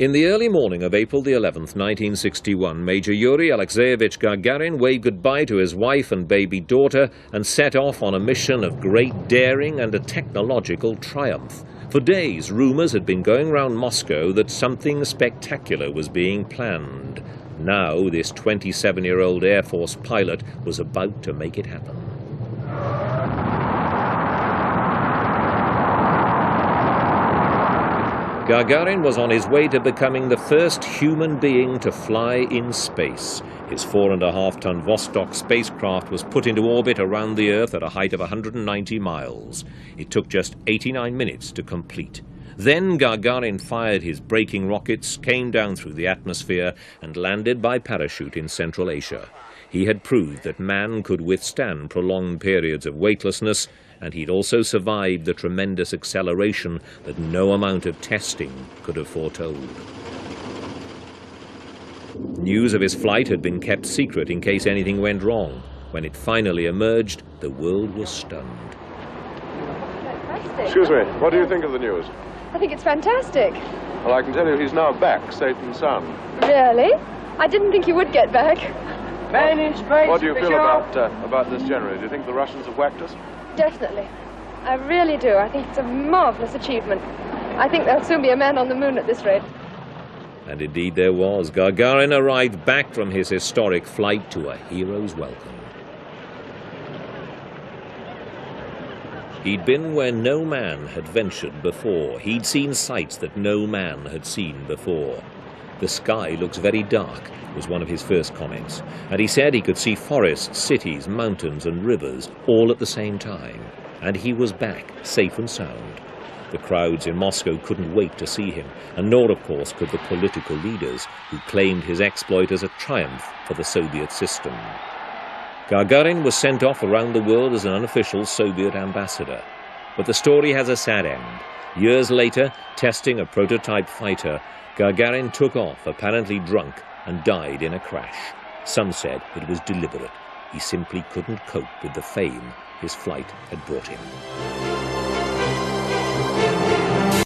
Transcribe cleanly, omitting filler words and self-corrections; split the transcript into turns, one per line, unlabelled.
In the early morning of April the 11th, 1961, Major Yuri Alexeyevich Gagarin waved goodbye to his wife and baby daughter and set off on a mission of great daring and a technological triumph. For days, rumours had been going round Moscow that something spectacular was being planned. Now, this 27-year-old Air Force pilot was about to make it happen. Gagarin was on his way to becoming the first human being to fly in space. His 4.5-ton Vostok spacecraft was put into orbit around the Earth at a height of 190 miles. It took just 89 minutes to complete. Then Gagarin fired his braking rockets, came down through the atmosphere and landed by parachute in Central Asia. He had proved that man could withstand prolonged periods of weightlessness, and he'd also survived the tremendous acceleration that no amount of testing could have foretold. News of his flight had been kept secret in case anything went wrong. When it finally emerged, the world was stunned.
Excuse me, what do you think of the news?
I think it's fantastic.
Well, I can tell you he's now back, safe and sound.
Really? I didn't think he would get back.
Man in space.
What do you feel about this generally? Do you think the Russians have whacked us?
Definitely. I really do. I think it's a marvellous achievement. I think there'll soon be a man on the moon at this rate.
And indeed there was. Gagarin arrived back from his historic flight to a hero's welcome. He'd been where no man had ventured before. He'd seen sights that no man had seen before. "The sky looks very dark," was one of his first comments, and he said he could see forests, cities, mountains and rivers all at the same time. And he was back, safe and sound. The crowds in Moscow couldn't wait to see him, and nor, of course, could the political leaders who claimed his exploit as a triumph for the Soviet system. Gagarin was sent off around the world as an unofficial Soviet ambassador. But the story has a sad end. Years later, testing a prototype fighter, Gagarin took off, apparently drunk, and died in a crash. Some said it was deliberate. He simply couldn't cope with the fame his flight had brought him.